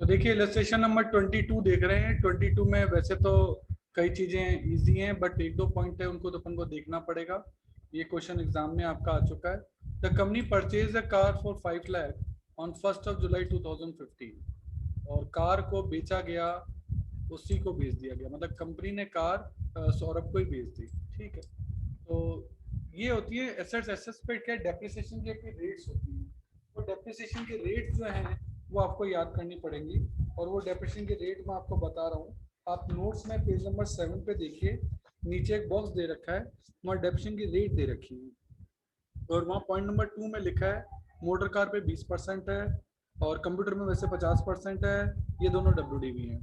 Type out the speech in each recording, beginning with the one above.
तो देखिए illustration number 22 देख रहे हैं। 22 में वैसे तो कई चीजें इजी हैं, बट एक दो पॉइंट है उनको तो अपन को देखना पड़ेगा। ये क्वेश्चन एग्जाम में आपका आ चुका है। The company purchase a car for 5 lakh on 1 जुलाई 2015, और कार को बेचा गया, उसी को बेच दिया गया, मतलब कंपनी ने कार सौरभ को ही बेच दी। ठीक है, तो ये होती है एसेट्स। एसेट्स पे क्या डेप्रिसिएशन की रेट्स होती हैं। वो डेप्रिसिएशन के रेट जो हैं वो आपको याद करनी पड़ेंगी, और वो डेप्रिसिएशन के रेट मैं आपको बता रहा हूँ। आप नोट्स में पेज नंबर 7 पे देखिए, नीचे एक बॉक्स दे रखा है, वहाँ डेप्रिसिएशन की रेट दे रखी है, और वहाँ पॉइंट नंबर 2 में लिखा है मोटर कार पे 20% है, और कंप्यूटर में वैसे 50% है। ये दोनों WDV हैं।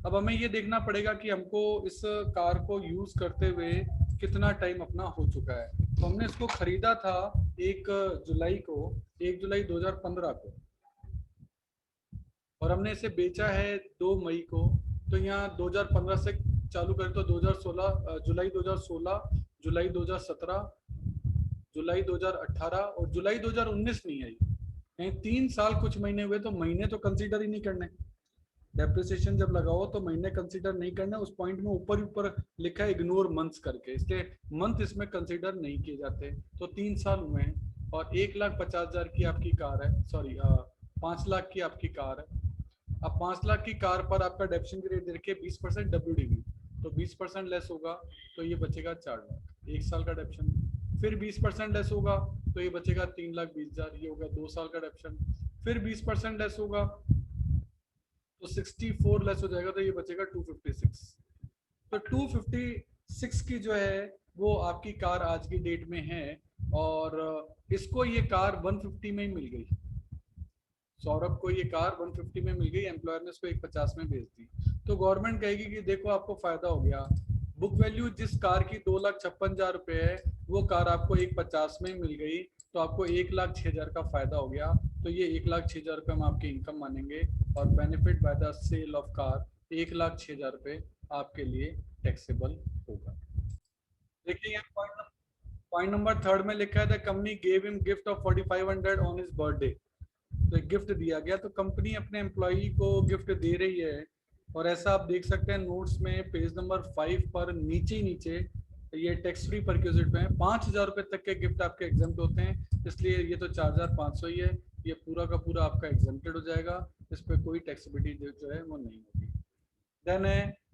अब हमें ये देखना पड़ेगा कि हमको इस कार को यूज करते हुए कितना टाइम अपना हो चुका है। तो हमने इसको खरीदा था 1 जुलाई को, 1 जुलाई 2015 को, और हमने इसे बेचा है 2 मई को। तो यहाँ 2015 से चालू करें तो 2016, जुलाई 2016, जुलाई 2017, जुलाई 2018 और जुलाई 2019 नहीं आई। यानी 3 साल कुछ महीने हुए, तो महीने तो कंसीडर ही नहीं करने। डेप्रिसिएशन जब लगाओ तो महीने कंसीडर नहीं करना। उस पॉइंट में ऊपर ऊपर लिखा है इग्नोर मंथ्स करके, इसलिए मंथ इसमें कंसीडर नहीं किए जाते। तो 3 साल हुए हैं, और 1,50,000 की आपकी कार है, सॉरी 5 लाख की आपकी कार है। अब 5 लाख की कार पर आपका डेप्रिसिएशन की रेट दे रखी है 20% WDV, तो 20% लेस होगा तो ये बचेगा 4 लाख, 1 साल का डेप्रिसिएशन। फिर 20% लेस होगा तो ये बचेगा 3,20,000, ये हो गया 2 साल का डेप्रिसिएशन। फिर 20% लेस होगा तो 64 लेस हो जाएगा, तो ये बचेगा 256। तो 256 की जो है वो आपकी कार आज की डेट में है, और इसको ये कार 150 में ही मिल गई। सौरभ को ये कार 150 में मिल गई, एम्प्लॉयर ने इसको 150 में बेच दी। तो गवर्नमेंट कहेगी कि देखो आपको फायदा हो गया। बुक वैल्यू जिस कार की 2,56,000 रुपए है, वो कार आपको 150 में मिल गई, तो आपको 1,06,000 का फायदा हो गया। तो ये 1,06,000 रुपये हम आपकी इनकम मानेंगे, और benefit by the sale of car 1,06,000 रुपये आपके लिए टैक्सेबल होगा। देखिए यहाँ पॉइंट नंबर 3 में लिखा है the company gave him gift of 4,500 on his birthday. तो एक गिफ्ट दिया गया, तो कंपनी अपने एम्प्लॉई को गिफ्ट दे रही है। और ऐसा आप देख सकते हैं नोट्स में पेज नंबर 5 पर नीचे ही नीचे ये टैक्स फ्री परक्यूजिट में 5,000 रुपए तक के गिफ्ट आपके एग्जाम्प्ट होते हैं, इसलिए ये तो 4,500 ही है। ये पूरा का पूरा आपका एग्जाम्प्टेड हो जाएगा, इस पर कोई टैक्सेबिलिटी जो है वो नहीं होगी। Then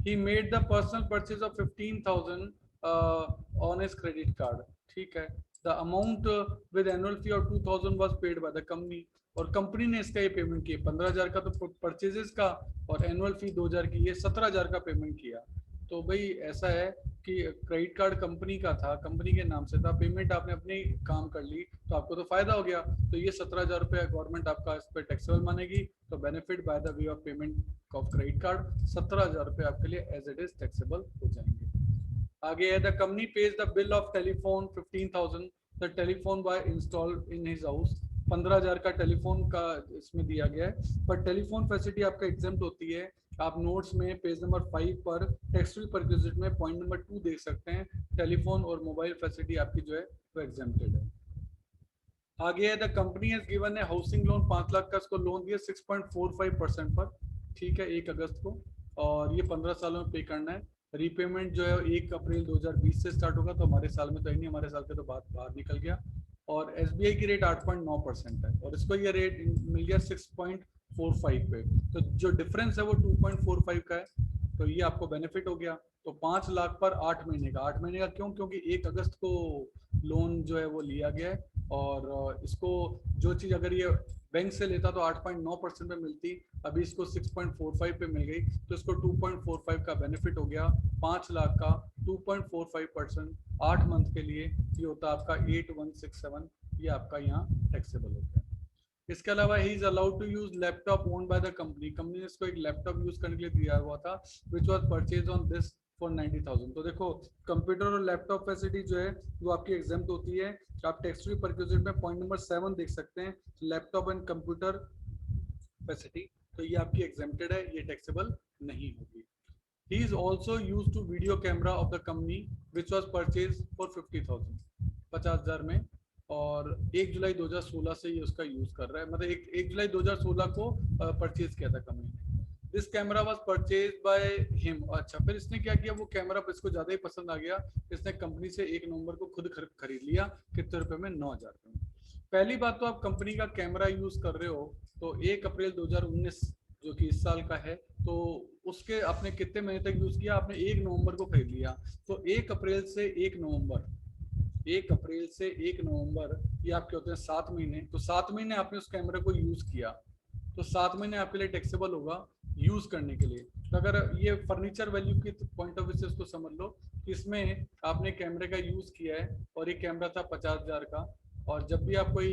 he made the personal purchase of 15,000 on his credit card. ठीक है, the amount with annual fee of 2,000 was paid by the company, और कंपनी ने इसका ये पेमेंट किया 15,000 का तो परचेजेस का, और एनुअल फी 2,000 की, ये 17,000 का पेमेंट किया। तो भाई ऐसा है कि क्रेडिट कार्ड कंपनी का था, कंपनी के नाम से था, पेमेंट आपने अपनी काम कर ली तो आपको तो फायदा हो गया। तो ये 17,000 रुपये गवर्नमेंट आपका इस पर टैक्सेबल मानेगी। तो benefit by the way of payment of credit card 17,000 रुपये आपके लिए एज इट इज टैक्सेबल हो जाएंगे। आगे है the company pays the bill of telephone 15,000, the telephone by install in his house. 15,000 का टेलीफोन का इसमें दिया गया है, पर टेलीफोन फैसिलिटी आपका एग्जाम्प्ट होती है। आप नोट्स में पेज नंबर 5 पर टैक्स फ्री परक्यूजिट में पॉइंट नंबर 2 देख सकते हैं, टेलीफोन और मोबाइल फैसिलिटी आपकी जो है वो एग्जाम्प्टेड है। आगे है the company has given A housing loan 5 lakh का इसको लोन दिया 6.45% पर। ठीक है, 1 अगस्त को, और ये 15 सालों में पे करना है। रीपेमेंट जो है 1 अप्रैल 2020 से स्टार्ट होगा, तो हमारे साल में तो नहीं, हमारे साल के तो बात बाहर निकल गया। और SBI की रेट 8.9% है, और इसको ये रेट मिल गया 6.45 पे। तो जो डिफरेंस है वो 2.45 का है, तो ये आपको बेनिफिट हो गया। तो 5 लाख पर 8 महीने का, 8 महीने का क्यों, क्योंकि 1 अगस्त को लोन जो है वो लिया गया है, और इसको जो चीज़ अगर ये बैंक से लेता तो 8.9% पे मिलती, अभी इसको 6.45 पे मिल गई, तो इसको 2.45 का बेनिफिट हो गया। 5 लाख का 2.45% 8 मंथ के लिए, ये होता है आपका 8,167, ये आपका यहाँ टैक्सेबल होता है। इसके अलावा he is allowed to use laptop owned by the company. Company ने इसको एक लैपटॉप यूज करने के लिए दिया हुआ था, which was purchase on this for 90,000। तो देखो कंप्यूटर और लैपटॉप फैसिलिटी जो है वो आपकी एग्जाम्प्ट होती है। आप टैक्स फ्री परक्यूजिट में पॉइंट नंबर 7 देख सकते हैं, लैपटॉप एंड कंप्यूटर फैसिलिटी, तो ये आपकी एग्जाम्प्टेड है, ये टैक्सेबल नहीं होगी। He is also use to video camera of the company which was purchase for 50,000, 50,000 में, और 1 जुलाई 2016 से ये उसका यूज कर रहा है, मतलब 1 जुलाई 2016 को परचेज किया था कंपनी ने। This camera was purchase by him. अच्छा, फिर इसने क्या किया, वो कैमरा इसको ज्यादा ही पसंद आ गया, इसने कंपनी से 1 नवंबर को खुद खरीद लिया। कितने रुपए में? 9,000 रुपए में। पहली बात तो आप कंपनी का कैमरा यूज कर रहे हो तो 1 अप्रैल 2019 जो कि इस साल का है, तो उसके आपने कितने महीने तक यूज किया? आपने 1 नवंबर को खरीद लिया, तो 1 अप्रैल से 1 नवंबर, 1 अप्रैल से 1 नवंबर ये आपके होते हैं 7 महीने। तो 7 महीने आपने उस कैमरे को यूज किया, तो 7 महीने आपके लिए टैक्सेबल होगा यूज करने के लिए। तो अगर ये फर्नीचर वैल्यू के पॉइंट ऑफ व्यू से उसको समझ लो, इसमें आपने कैमरे का यूज किया है और ये कैमरा था 50,000 का, और जब भी आप कोई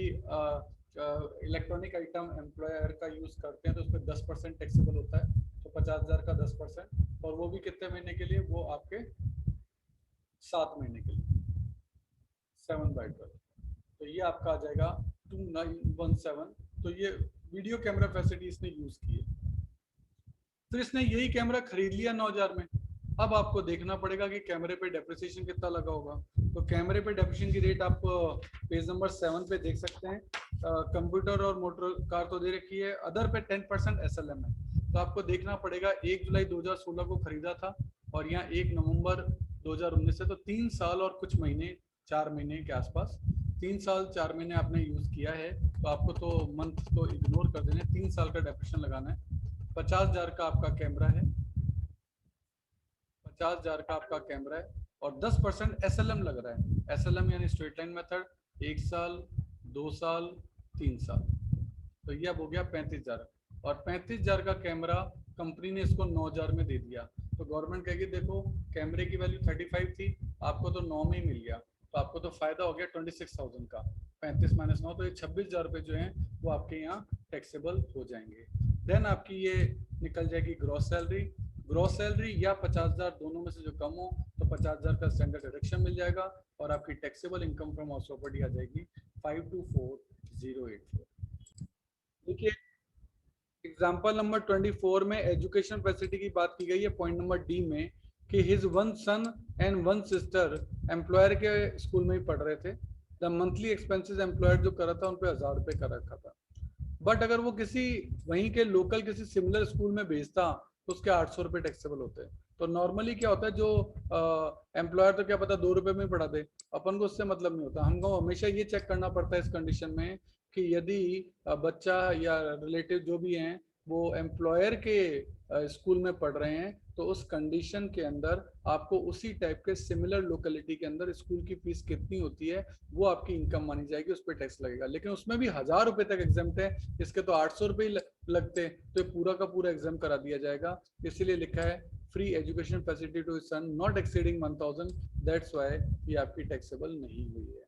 इलेक्ट्रॉनिक आइटम एम्प्लॉयर का यूज करते हैं तो उस पर 10% टैक्सेबल होता है। तो 50,000 का 10%, और वो भी कितने महीने के लिए? वो आपके 7 महीने के लिए, 7/12। तो ये आपका आ जाएगा 2917। तो ये वीडियो कैमरा फैसिलिटी इसने यूज की है। फिर इसने यही कैमरा खरीद लिया 9,000 में। अब आपको देखना पड़ेगा कि कैमरे पे डेप्रिसिएशन कितना लगा होगा। तो कैमरे पे डेप्रिसिएशन की रेट आप पेज नंबर 7 पे देख सकते हैं। कंप्यूटर और मोटर कार तो दे रखी है, अदर पे 10% SLM है। तो आपको देखना पड़ेगा 1 जुलाई 2016 को खरीदा था और यहाँ 1 नवंबर 2019 से, तो 3 साल और कुछ महीने, 4 महीने के आसपास, 3 साल 4 महीने आपने यूज किया है। तो आपको तो मंथ तो इग्नोर कर देना है, 3 साल का डेप्रिसिएशन लगाना है। 50,000 का आपका कैमरा है, 50,000 का आपका कैमरा है, और 10% SLM लग रहा है। SLM यानी स्ट्रेट लाइन मेथड, 1 साल, 2 साल, 3 साल। तो ये अब हो गया 35,000, और 35,000 का कैमरा कंपनी ने इसको 9,000 में दे दिया। तो गवर्नमेंट कहेगी देखो कैमरे की वैल्यू 35 थी, आपको तो 9 में ही मिल गया, तो आपको तो फायदा हो गया 26,000 का। 35 माइनस 9, तो ये 26,000 रुपये जो हैं वो आपके यहाँ टैक्सेबल हो जाएंगे। देन आपकी ये निकल जाएगी ग्रॉस सैलरी। ग्रॉस सैलरी या 50,000 दोनों में से जो कम हो तो 50,000 का स्टैंडर्ड डिडक्शन मिल जाएगा, और आपकी taxable income from house property आ जाएगी 524,084। देखिए एग्जाम्पल नंबर 24 में एजुकेशन फैसिलिटी की बात की गई है पॉइंट नंबर डी में, कि his 1 son and 1 sister employer के स्कूल में ही पढ़ रहे थे। द मंथली एक्सपेंसेस एम्प्लॉयर जो कर रहा था उन पे 1,000 रुपये कर रखा था। बट अगर वो किसी वहीं के लोकल किसी सिमिलर स्कूल में भेजता तो उसके 800 रुपये टैक्सेबल होते हैं। तो नॉर्मली क्या होता है, जो एम्प्लॉयर तो क्या पता 2 रुपए में पढ़ा दे, अपन को उससे मतलब नहीं होता। हमको हमेशा ये चेक करना पड़ता है इस कंडीशन में कि यदि बच्चा या रिलेटिव जो भी हैं वो एम्प्लॉयर के स्कूल में पढ़ रहे हैं, तो उस कंडीशन के अंदर आपको उसी टाइप के सिमिलर लोकेलिटी के अंदर स्कूल की फीस कितनी होती है वो आपकी इनकम मानी जाएगी, उस पर टैक्स लगेगा। लेकिन उसमें भी 1,000 रुपए तक एग्जाम्प्ट है, इसके तो 800 रुपये लगते, तो ये पूरा का पूरा एग्जाम करा दिया जाएगा। इसीलिए लिखा है free education facility to son not exceeding 1,000, that's why ये आपकी टैक्सेबल नहीं हुई है।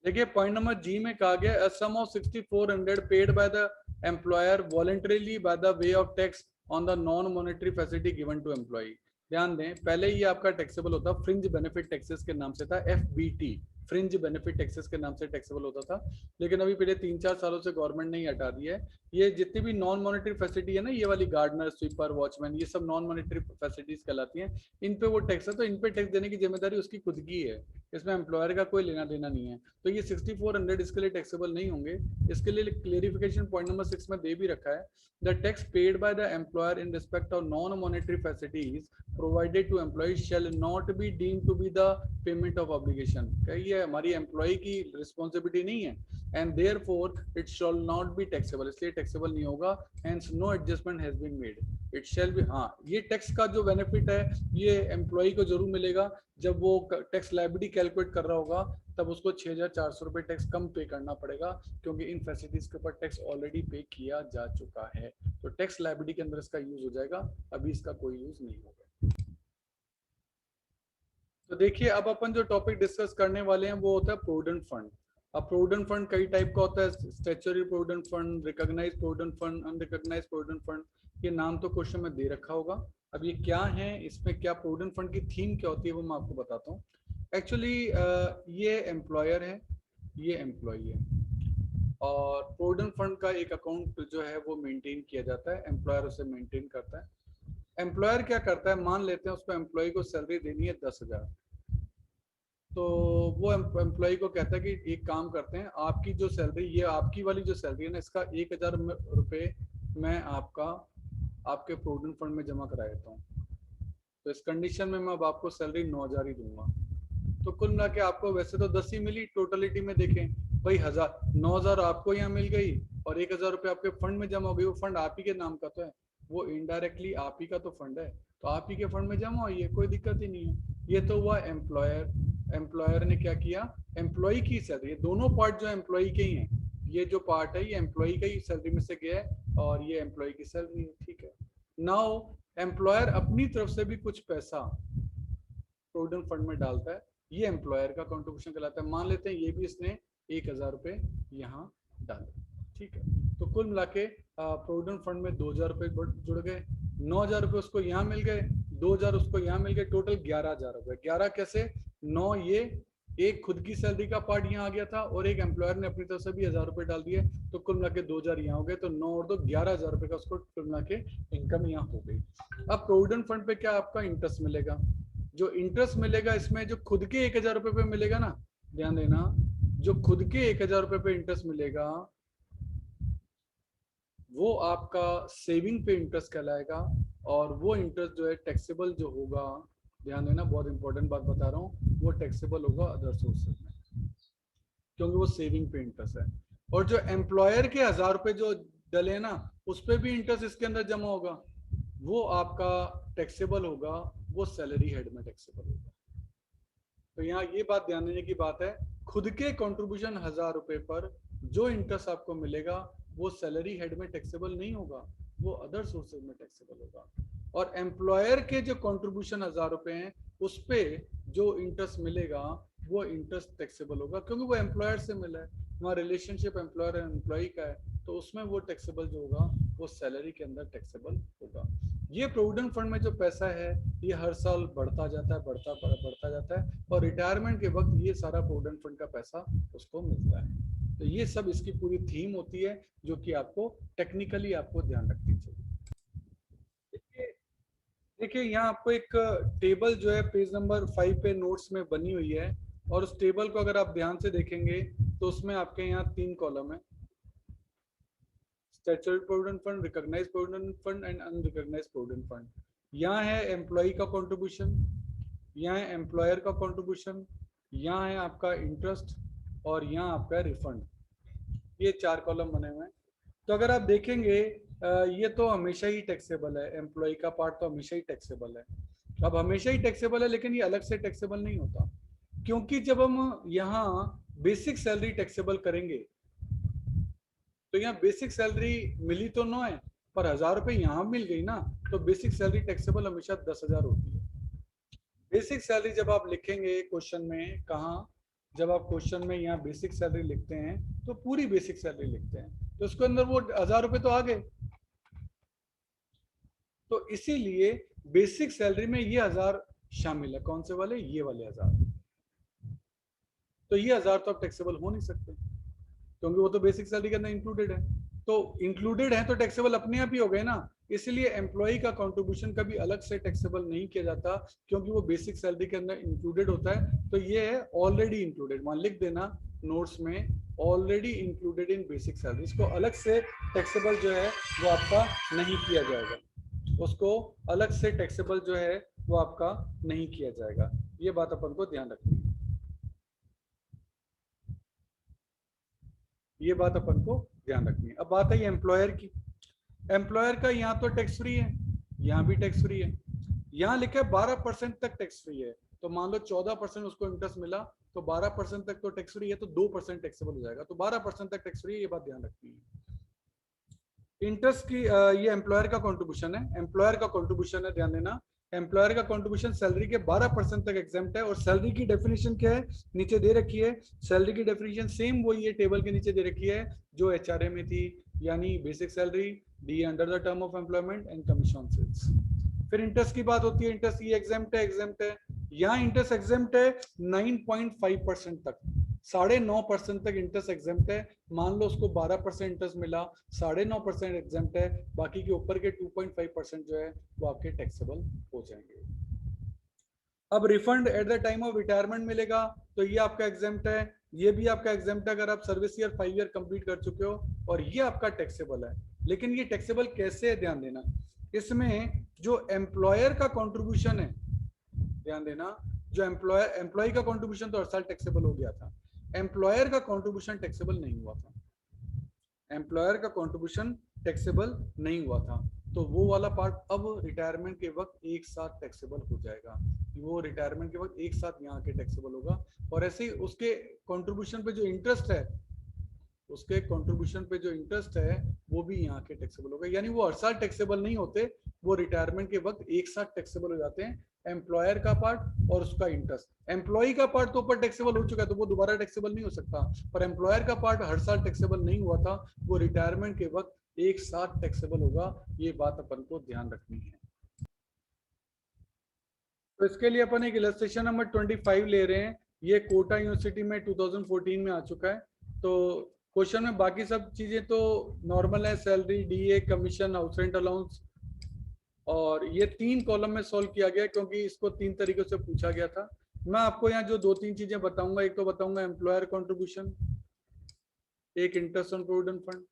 देखिए पॉइंट नंबर जी में कहा गया a sum of 6,400 paid by the employer voluntarily by the way of tax on the non monetary facility given to employ. ध्यान दें, पहले ये आपका टैक्सेबल होता फ्रिंज बेनिफिट टैक्सेस के नाम से था, FBT, फ्रिंज बेनिफिट टैक्सेस के नाम से टैक्सेबल होता था। लेकिन अभी पिछले 3-4 सालों से गवर्नमेंट ने ही हटा दिया है। ये जितनी भी नॉन मॉनेटरी फैसिलिटी है ना, ये वाली गार्डनर, स्वीपर, वॉचमैन, ये सब नॉन मॉनेटरी फैसिलिटीज कहलाती हैं। इन पे वो टैक्स है, तो इन पे टैक्स देने की जिम्मेदारी उसकी खुद की है, इसमें एम्प्लॉयर का कोई लेना देना नहीं है। तो ये 6,400 इसके लिए टैक्सेबल नहीं होंगे। इसके लिए क्लेरिफिकेशन पॉइंट नंबर 6 में दे भी रखा है, the tax paid by the employer in respect of non monetary facilities provided to employ shall not be deemed to be the payment of obligation. ये हमारी एम्प्लॉय की रिस्पॉन्सिबिलिटी नहीं है, and therefore it shall not be taxable, इसलिए taxable नहीं होगा। Hence no adjustment has been made, it shall be. हाँ, ये टैक्स का जो बेनिफिट है ये एम्प्लॉय को जरूर मिलेगा, जब वो टैक्स लायबिलिटी कैलकुलेट कर रहा होगा तब उसको 6,400 रुपये टैक्स कम पे करना पड़ेगा, क्योंकि इन फैसिलिटीज के ऊपर टैक्स ऑलरेडी पे किया जा चुका है। तो टैक्स लायबिलिटी के अंदर इसका यूज हो जाएगा, अभी इसका कोई यूज नहीं होगा। तो देखिए अब अपन जो टॉपिक डिस्कस करने वाले हैं वो होता है प्रोविडेंट फंड। अब प्रोविडेंट फंड कई टाइप का होता है, statutory provident fund, recognised provident fund, unrecognised provident fund. ये नाम तो क्वेश्चन में दे रखा होगा। अब ये क्या है, इसमें क्या प्रोविडेंट फंड की थीम क्या होती है वो मैं आपको बताता हूँ। एक्चुअली ये एम्प्लॉयर है, ये एम्प्लॉई है, और प्रोविडेंट फंड का एक अकाउंट जो है वो मेंटेन किया जाता है, एम्प्लॉयर उसे मेंटेन करता है। एम्प्लॉयर क्या करता है, मान लेते हैं उसको एम्प्लॉय को सैलरी देनी है 10,000, तो वो एम्प्लॉय को कहता है कि एक काम करते हैं, आपकी जो सैलरी, ये आपकी वाली जो सैलरी है ना, इसका 1,000 रुपये मैं आपका आपके प्रोविडेंट फंड में जमा करा देता हूँ। तो इस कंडीशन में मैं अब आपको सैलरी 9,000 ही दूंगा। तो कुल मिला के आपको वैसे तो 10 ही मिली, टोटलिटी में देखें भाई 9,000 आपको यहाँ मिल गई और 1,000 रुपये आपके फंड में जमा हो गई। वो फंड आप ही के नाम का तो है, वो इनडायरेक्टली आप ही का तो फंड है, तो आप ही के फंड में जमा हुई है, कोई दिक्कत ही नहीं है। ये तो हुआ एम्प्लॉयर ने क्या किया, एम्प्लॉय की सैलरी, ये दोनों पार्ट जो एम्प्लॉय के ही हैं, ये जो पार्ट है ये एम्प्लॉय का ही सैलरी में से गया है और ये एम्प्लॉय की सैलरी है, ठीक है। नाउ एम्प्लॉयर अपनी तरफ से भी कुछ पैसा प्रोविडेंट फंड में डालता है, ये एम्प्लॉयर का कंट्रीब्यूशन कहलाता है। मान लेते हैं ये भी इसने 1,000 रुपये यहाँ डाले, ठीक है। तो कुल मिला के प्रोविडेंट फंड में 2,000 रुपये जुड़ गए, 9,000 रुपये उसको यहाँ मिल गए, 2,000 उसको यहाँ मिल गए, टोटल 11,000 रुपये। 11 कैसे, 9 ये एक खुद की सैलरी का पार्ट यहाँ आ गया था और एक एम्प्लॉयर ने अपनी तरफ से भी 1,000 रुपये डाल दिए, तो कुल मिला के 2,000 यहाँ हो गए। तो 9 और 2 11,000 रुपये का उसको कुल मिला के इनकम यहाँ हो गई। अब प्रोविडेंट फंड पे क्या आपका इंटरेस्ट मिलेगा, जो इंटरेस्ट मिलेगा इसमें जो खुद के 1,000 रुपये पे मिलेगा ना, ध्यान देना, जो खुद के 1,000 रुपये पे इंटरेस्ट मिलेगा वो आपका सेविंग पे इंटरेस्ट कहलाएगा और वो इंटरेस्ट जो है टैक्सेबल जो होगा, ध्यान देना बहुत इंपॉर्टेंट बात बता रहा हूँ, वो टैक्सेबल होगा अदर सोर्सेज में, क्योंकि वो सेविंग पे इंटरेस्ट है। और जो एम्प्लॉयर के 1,000 रुपये जो डले ना, उस पर भी इंटरेस्ट इसके अंदर जमा होगा, वो आपका टैक्सेबल होगा, वो सैलरी हेड में टैक्सेबल होगा। तो यहाँ ये बात ध्यान देने की बात है, खुद के कंट्रीब्यूशन 1,000 रुपये पर जो इंटरेस्ट आपको मिलेगा वो सैलरी हेड में टैक्सेबल नहीं होगा, वो अदर सोर्सेज में टैक्सेबल होगा। और एम्प्लॉयर के जो कंट्रीब्यूशन 1,000 रुपये हैं उस पे जो इंटरेस्ट मिलेगा वो इंटरेस्ट टैक्सेबल होगा, क्योंकि वो एम्प्लॉयर से मिला है, वहाँ रिलेशनशिप एम्प्लॉयर एंड एम्प्लॉय का है, तो उसमें वो टैक्सेबल जो होगा वो सैलरी के अंदर टैक्सेबल होगा। ये प्रोविडेंट फंड में जो पैसा है ये हर साल बढ़ता जाता है, बढ़ता जाता है और रिटायरमेंट के वक्त ये सारा प्रोविडेंट फंड का पैसा उसको मिलता है। तो ये सब इसकी पूरी थीम होती है जो कि आपको टेक्निकली आपको ध्यान रखनी चाहिए। देखिए यहाँ आपको एक टेबल जो है पेज नंबर 5 पे नोट्स में बनी हुई है और उस टेबल को अगर आप ध्यान से देखेंगे तो उसमें आपके यहाँ 3 कॉलम है, statutory provident fund, recognised provident fund and unrecognised provident fund. यहाँ है एम्प्लॉय का कंट्रीब्यूशन, यहाँ है एम्प्लॉयर का कंट्रीब्यूशन, यहाँ है आपका इंटरेस्ट और यहाँ आपका रिफंड। ये 4 कॉलम बने हुए हैं। तो अगर आप देखेंगे ये तो हमेशा ही टैक्सेबल है, एम्प्लॉय का पार्ट तो हमेशा ही टैक्सेबल है। अब हमेशा ही टैक्सेबल है लेकिन ये अलग से टैक्सेबल नहीं होता, क्योंकि जब हम यहाँ बेसिक सैलरी टैक्सेबल करेंगे तो यहाँ बेसिक सैलरी मिली तो 9 है पर 1,000 रुपये यहाँ मिल गई ना, तो बेसिक सैलरी टैक्सेबल हमेशा 10,000 होती है। बेसिक सैलरी जब आप लिखेंगे क्वेश्चन में, कहाँ, जब आप क्वेश्चन में यहाँ बेसिक सैलरी लिखते हैं तो पूरी बेसिक सैलरी लिखते हैं, तो उसके अंदर वो 1,000 रुपये तो आ गए। तो इसीलिए बेसिक सैलरी में ये 1,000 शामिल है, कौन से वाले, ये वाले 1,000। तो ये 1,000 तो अब टैक्सेबल हो नहीं सकते क्योंकि वो तो बेसिक सैलरी के अंदर इंक्लूडेड है, तो इंक्लूडेड है तो टैक्सेबल अपने आप ही हो गए ना। इसलिए एम्प्लॉय का कंट्रीब्यूशन कभी अलग से टैक्सेबल नहीं किया जाता क्योंकि वो बेसिक सैलरी के अंदर इंक्लूडेड होता है। तो ये है ऑलरेडी इंक्लूडेड, वहां लिख देना नोट्स में, already included in basic salary. इसको अलग से टैक्सेबल जो है वो आपका नहीं किया जाएगा, उसको अलग से टैक्सेबल जो है वो आपका नहीं किया जाएगा। ये बात अपन को ध्यान रखनी है, ये बात अपन को ध्यान रखनी है। अब बात है एम्प्लॉयर की। एम्प्लॉयर का यहाँ तो टैक्स फ्री है, यहाँ भी टैक्स फ्री है, यहाँ लिखा है 12% तक टैक्स फ्री है। तो मान लो 14% उसको इंटरेस्ट मिला तो 12% तक तो टैक्स फ्री है, तो 2% टैक्सेबल हो जाएगा, तो 12% तक टैक्स फ्री है, ये बात ध्यान रखनी है। इंटरेस्ट की ये एम्प्लॉयर का कंट्रीब्यूशन है, एम्प्लॉयर का कंट्रीब्यूशन है, ध्यान देना। एम्प्लॉयर का कंट्रीब्यूशन सैलरी के 12% तक एग्जेम्प्ट है और सैलरी की डेफिनेशन क्या है, नीचे दे रखी है। सैलरी की डेफिनेशन सेम वही है, टेबल के नीचे दे रखी है जो एचआरए में थी, यानी basic salary D under the term of employment and commission sales. फिर इंटरेस्ट की बात होती है, इंटरेस्ट ये एग्जेम्प्ट है, यहाँ इंटरेस्ट एग्जेम्प्ट है 9.5% तक, 9.5% तक इंटरेस्ट एग्जेम्प्ट है। मान लो उसको 12% इंटरेस्ट मिला, 9.5% एग्जेम्प्ट है, बाकी के ऊपर के 2.5% जो है वो आपके टैक्सेबल हो जाएंगे। अब refund at the time of retirement मिलेगा, तो ये आपका एग्जेम्प्ट है, ये भी आपका एग्जेम्प्ट है अगर आप सर्विस ईयर 5 ईयर कंप्लीट कर चुके हो, और ये आपका टैक्सेबल है। लेकिन ये टैक्सेबल कैसे है, ध्यान देना, इसमें जो एम्प्लॉयर का कंट्रीब्यूशन है, ध्यान देना, जो एम्प्लॉय का कंट्रीब्यूशन तो हर साल टैक्सेबल हो गया था, एम्प्लॉयर का कंट्रीब्यूशन टैक्सेबल नहीं हुआ था, एम्प्लॉयर का कंट्रीब्यूशन टैक्सेबल नहीं हुआ था। तो वो वाला पार्ट अब रिटायरमेंट के वक्त एक साथ टैक्सेबल हो जाएगा, वो रिटायरमेंट के वक्त एक साथ यहाँ के टैक्सेबल होगा। और ऐसे ही उसके कंट्रीब्यूशन पे जो इंटरेस्ट है, उसके कंट्रीब्यूशन पे जो इंटरेस्ट है वो भी यहाँ के टैक्सेबल होगा, यानी वो हर साल टैक्सेबल नहीं होते, वो रिटायरमेंट के वक्त एक साथ टैक्सेबल हो जाते हैं, एम्प्लॉयर का पार्ट और उसका इंटरेस्ट। एम्प्लॉय का पार्ट तो ऊपर टैक्सेबल हो चुका है, तो वो दोबारा टैक्सेबल नहीं हो सकता, पर एम्प्लॉयर का पार्ट हर साल टैक्सेबल नहीं हुआ था, वो रिटायरमेंट के वक्त एक साथ टैक्सेबल होगा। ये बात अपन को ध्यान रखनी है। तो इसके लिए अपन एक इलस्ट्रेशन नंबर 25 ले रहे हैं, ये कोटा यूनिवर्सिटी में 2014 में आ चुका है। तो क्वेश्चन में बाकी सब चीजें तो नॉर्मल है, salary, DA, commission, house rent allowance, और ये 3 कॉलम में सॉल्व किया गया क्योंकि इसको 3 तरीकों से पूछा गया था। मैं आपको यहाँ जो 2-3 चीजें बताऊंगा, एक तो बताऊंगा एम्प्लॉयर कंट्रीब्यूशन, एक इंटरेस्ट ऑन प्रोविडेंट फंड,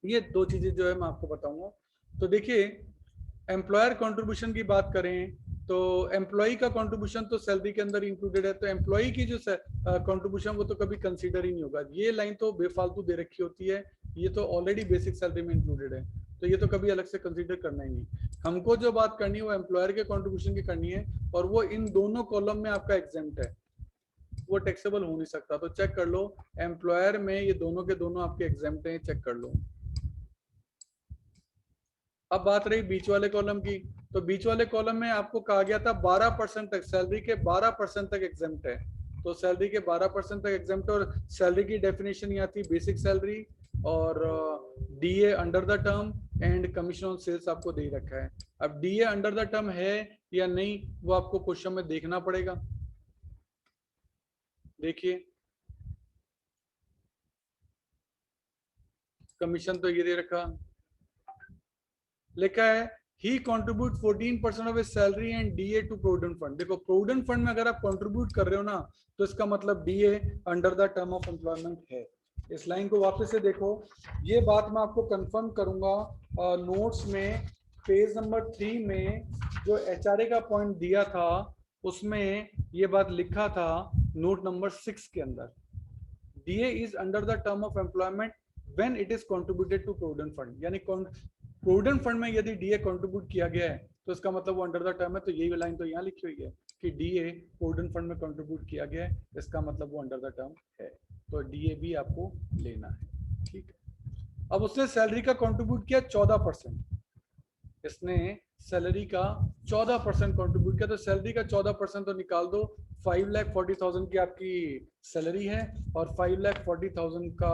ये 2 चीजें जो है मैं आपको बताऊंगा। तो देखिए, एम्प्लॉयर कंट्रीब्यूशन की बात करें तो एम्प्लॉय का कंट्रीब्यूशन तो सैलरी के अंदर इंक्लूडेड है, तो एम्प्लॉय की जो कंट्रीब्यूशन वो तो कभी कंसीडर ही नहीं होगा, ये लाइन तो बेफालतू दे रखी होती है, ये तो ऑलरेडी बेसिक सैलरी में इंक्लूडेड है, तो ये तो कभी अलग से कंसीडर करना ही नहीं। हमको जो बात करनी है वो एम्प्लॉयर के कंट्रीब्यूशन की करनी है, और वो इन दोनों कॉलम में आपका एग्जेम्प्ट है, वो टैक्सेबल हो नहीं सकता। तो चेक कर लो, एम्प्लॉयर में ये दोनों के दोनों आपके एग्जेम्प्ट हैं, चेक कर लो। अब बात रही बीच वाले कॉलम की, तो बीच वाले कॉलम में आपको कहा गया था 12% तक, सैलरी के 12% तक एग्जेम्प्ट है, तो सैलरी के 12% तक एग्जेम्प्ट, और सैलरी की डेफिनेशन यहाँ थी बेसिक सैलरी और DA under the term and commission on sales आपको दे रखा है। अब डीए अंडर द टर्म है या नहीं वो आपको क्वेश्चन में देखना पड़ेगा। देखिए, कमीशन तो ये दे रखा, लिखा है ही contribute 14% of his salary and DA to provident fund. देखो, प्रोविडेंट फंड में अगर आप कंट्रीब्यूट कर रहे हो ना, तो इसका मतलब DA under the term of employment है। इस लाइन को वापस से देखो, ये बात मैं आपको कंफर्म करूंगा नोट्स में, पेज नंबर 3 में जो एचआरए का पॉइंट दिया था उसमें ये बात लिखा था, नोट नंबर 6 के अंदर, DA is under the term of employment when it is contributed to provident fund, यानी प्रोविडेंट फंड में यदि डीए कंट्रीब्यूट किया गया है तो इसका मतलब वो अंडर द टर्म है। तो यही लाइन तो यहाँ लिखी हुई है कि डीए प्रोविडेंट फंड में कंट्रीब्यूट किया गया है, इसका मतलब वो अंडर द टर्म है, तो डीए भी आपको लेना है। ठीक है, अब उसने सैलरी का कंट्रीब्यूट किया 14%, इसने सैलरी का 14% कंट्रीब्यूट किया, तो सैलरी का 14% तो निकाल दो, 5,40,000 की आपकी सैलरी है, और 5,40,000 का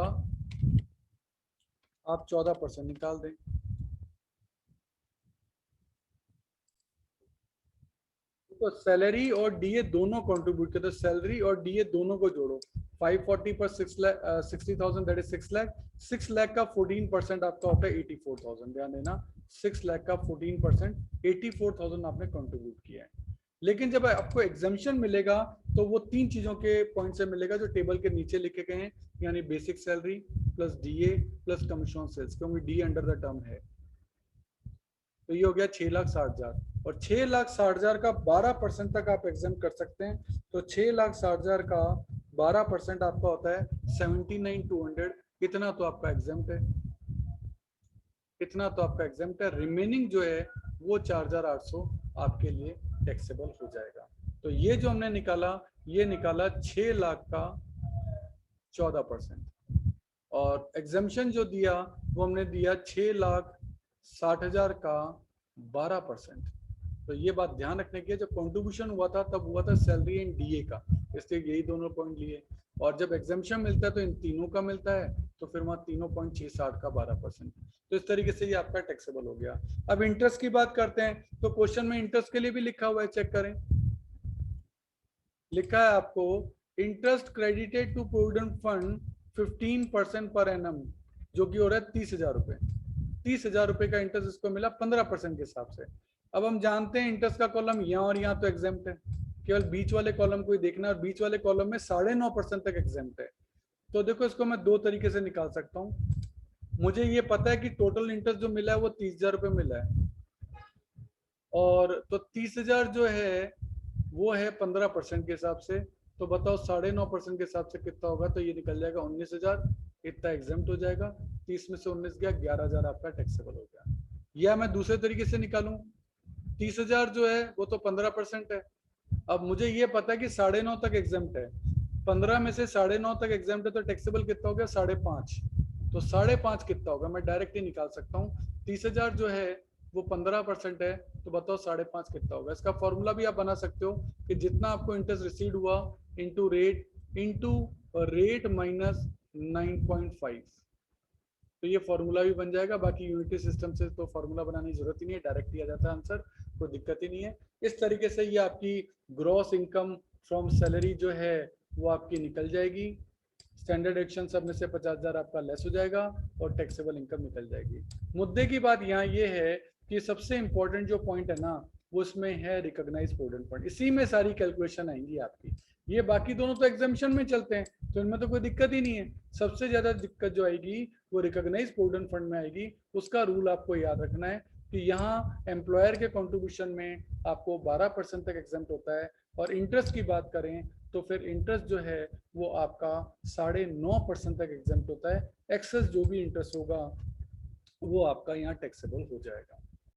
आप 14% निकाल दें। तो सैलरी और डीए दोनों कंट्रीब्यूट करते, सैलरी और डीए दोनों को जोड़ो, 540 पर 60,000 दैट इज 6 लाख, 6 लाख का 14% आपका होता है 84,000, ध्यान देना, 6 लाख का 14% 84,000 आपने कंट्रीब्यूट किया है। लेकिन जब आपको एग्जामिशन मिलेगा तो वो 3 चीजों के पॉइंट से मिलेगा जो टेबल के नीचे लिखे गए हैं, यानी basic salary plus DA plus commission sales, क्योंकि डी अंडर द टर्म है। तो ये हो गया 6,60,000, और 6,60,000 का 12% तक आप एग्जाम कर सकते हैं, तो 6,60,000 का 12% आपका होता है 79,200, इतना तो आपका एग्जाम है, इतना तो आपका एग्जाम है। रिमेनिंग जो है वो 4,800 आपके लिए टैक्सेबल हो जाएगा। तो ये जो हमने निकाला, ये निकाला 6 लाख का 14%, और एग्जामिशन जो दिया वो हमने दिया 6,60,000 का 12%। तो ये बात ध्यान रखने की है, जब कंट्रीब्यूशन हुआ था तब हुआ था सैलरी एंड डीए का, इसलिए यही दोनों पॉइंट लिए, और जब एग्जामिशन मिलता है तो इन तीनों का मिलता है, तो फिर वहां तीनों पॉइंट 660 का 12%। तो इस तरीके से ये आपका टैक्सेबल हो गया। अब इंटरेस्ट की बात करते हैं, तो क्वेश्चन में इंटरेस्ट के लिए भी लिखा हुआ है, चेक करें, लिखा है आपको interest credited to provident fund 15% per annum, जो कि हो रहा है 30,000 रुपए, 30,000 रुपए का इंटरेस्ट इसको मिला 15% के हिसाब से। अब हम जानते हैं इंटरेस्ट का कॉलम यहाँ और यहाँ तो एग्जेम्प्ट है, केवल बीच वाले कॉलम को ही देखना है, और बीच वाले कॉलम में 9.5% तक एग्जेम्प्ट है। तो देखो इसको मैं दो तरीके से निकाल सकता हूँ। मुझे ये पता है कि टोटल इंटरेस्ट जो मिला है वो 30,000 रुपये मिला है, और तो 30,000 जो है वो है 15% के हिसाब से। तो बताओ 9.5% के हिसाब से कितना होगा, तो ये निकल जाएगा 19,000, इतना एग्जाम्प्ट हो जाएगा। 30 में से 19 गया, 11,000 आपका टैक्सेबल हो गया। या मैं दूसरे तरीके से निकालूं, 30,000 जो है वो तो 15% है। अब मुझे ये पता है कि 9.5 तक एग्जाम्प्ट है, 15 में से 9.5 तक एग्जाम्प्ट है, तो टैक्सेबल कितना हो गया 5.5। तो 5.5 कितना होगा, मैं डायरेक्ट ही निकाल सकता हूँ। 30,000 जो है वो 15% है, तो बताओ 5.5 कितना होगा। इसका फॉर्मूला भी आप बना सकते हो कि जितना आपको इंटरेस्ट रिसीव हुआ इंटू रेट माइनस 9.5। तो ये फॉर्मूला भी बन जाएगा। बाकी यूनिटी सिस्टम से तो फॉर्मूला बनाने की जरूरत ही नहीं है, डायरेक्ट दिया जाता है आंसर, कोई दिक्कत ही नहीं है। इस तरीके से ये आपकी ग्रॉस इनकम फ्रॉम सैलरी जो है वो आपकी निकल जाएगी। स्टैंडर्ड एक्शन सब में से 50,000 आपका लेस हो जाएगा और टैक्सेबल इनकम निकल जाएगी। मुद्दे की बात यहाँ ये है कि सबसे इंपॉर्टेंट जो पॉइंट है ना वो इसमें है रिकॉग्नाइज प्रूडेंट फंड। इसी में सारी कैलकुलेशन आएंगी आपकी। ये बाकी दोनों तो एग्जामिशन में चलते हैं, तो इनमें तो कोई दिक्कत ही नहीं है। सबसे ज्यादा दिक्कत जो आएगी वो रिकॉग्नाइज प्रूडेंट फंड में आएगी। उसका रूल आपको याद रखना है कि यहाँ एम्प्लॉयर के कंट्रीब्यूशन में आपको 12% तक एग्जाम्प्ट होता है, और इंटरेस्ट की बात करें तो फिर इंटरेस्ट जो है वो आपका 9.5% तक एग्जाम्प्ट होता है। एक्सेस जो भी इंटरेस्ट होगा वो आपका यहाँ टैक्सेबल हो जाएगा।